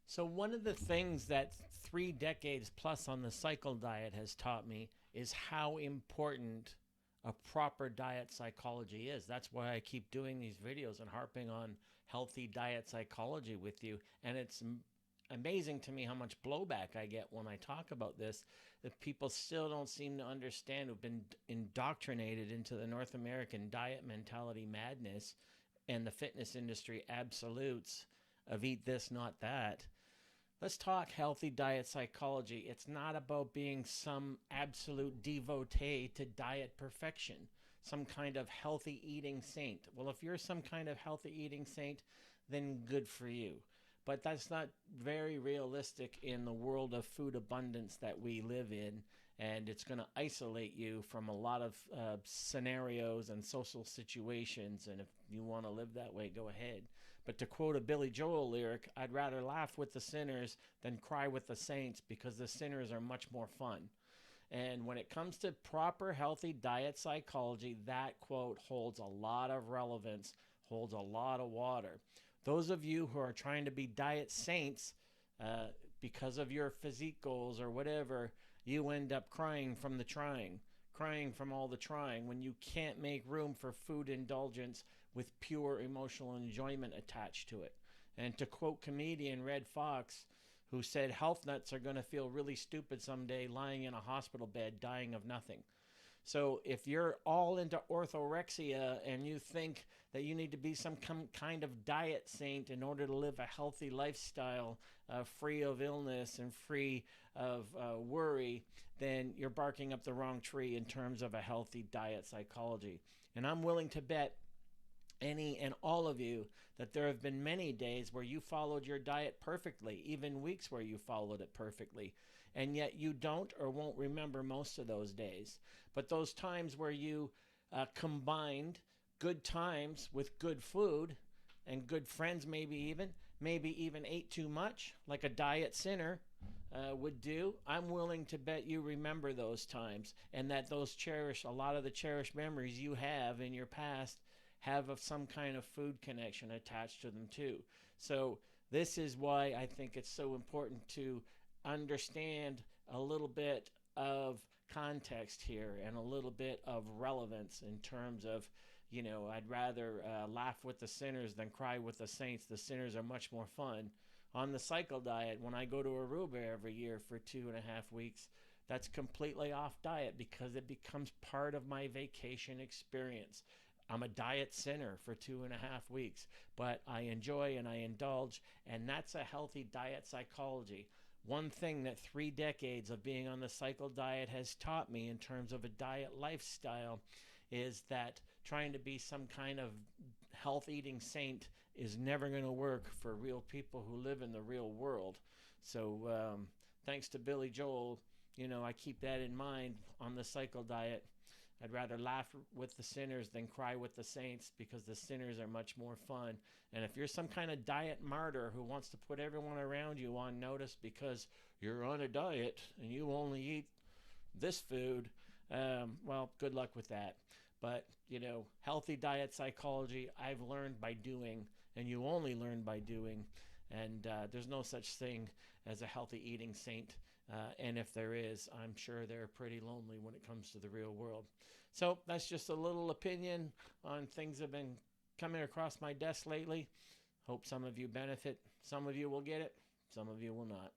So, one of the things that 3 decades plus on the cycle diet has taught me is how important a proper diet psychology is. That's why I keep doing these videos and harping on healthy diet psychology with you. And it's amazing to me how much blowback I get when I talk about this, that people still don't seem to understand, who've been indoctrinated into the North American diet mentality madness and the fitness industry absolutes of eat this, not that. Let's talk healthy diet psychology. It's not about being some absolute devotee to diet perfection, some kind of healthy eating saint. Well, if you're some kind of healthy eating saint, then good for you. But that's not very realistic in the world of food abundance that we live in. And it's going to isolate you from a lot of scenarios and social situations. And if you want to live that way, go ahead. But to quote a Billy Joel lyric, I'd rather laugh with the sinners than cry with the saints, because the sinners are much more fun. And when it comes to proper healthy diet psychology, that quote holds a lot of relevance, holds a lot of water. Those of you who are trying to be diet saints uh, because of your physique goals or whatever, you end up crying from the trying, crying from all the trying when you can't make room for food indulgence with pure emotional enjoyment attached to it. And to quote comedian Red Fox, who said health nuts are going to feel really stupid someday lying in a hospital bed dying of nothing. So if you're all into orthorexia and you think that you need to be some kind of diet saint in order to live a healthy lifestyle, free of illness and free of worry, then you're barking up the wrong tree in terms of a healthy diet psychology. And I'm willing to bet any and all of you that there have been many days where you followed your diet perfectly, even weeks where you followed it perfectly, and yet you don't or won't remember most of those days. But those times where you combined good times with good food and good friends, maybe even ate too much, like a diet sinner would do, I'm willing to bet you remember those times, and that those a lot of the cherished memories you have in your past have of some kind of food connection attached to them too. So this is why I think it's so important to understand a little bit of context here and a little bit of relevance in terms of, I'd rather laugh with the sinners than cry with the saints. The sinners are much more fun. On the cycle diet, when I go to Aruba every year for 2.5 weeks, that's completely off diet because it becomes part of my vacation experience. I'm a diet sinner for 2.5 weeks, but I enjoy and I indulge, and that's a healthy diet psychology. One thing that 3 decades of being on the cycle diet has taught me in terms of a diet lifestyle is that trying to be some kind of health eating saint is never going to work for real people who live in the real world. So thanks to Billy Joel, I keep that in mind on the cycle diet. I'd rather laugh with the sinners than cry with the saints, because the sinners are much more fun. And if you're some kind of diet martyr who wants to put everyone around you on notice because you're on a diet and you only eat this food, well, good luck with that. But, healthy diet psychology, I've learned by doing, and you only learn by doing. And there's no such thing as a healthy eating saint. And if there is, I'm sure they're pretty lonely when it comes to the real world. So that's just a little opinion on things that have been coming across my desk lately. Hope some of you benefit. Some of you will get it. Some of you will not.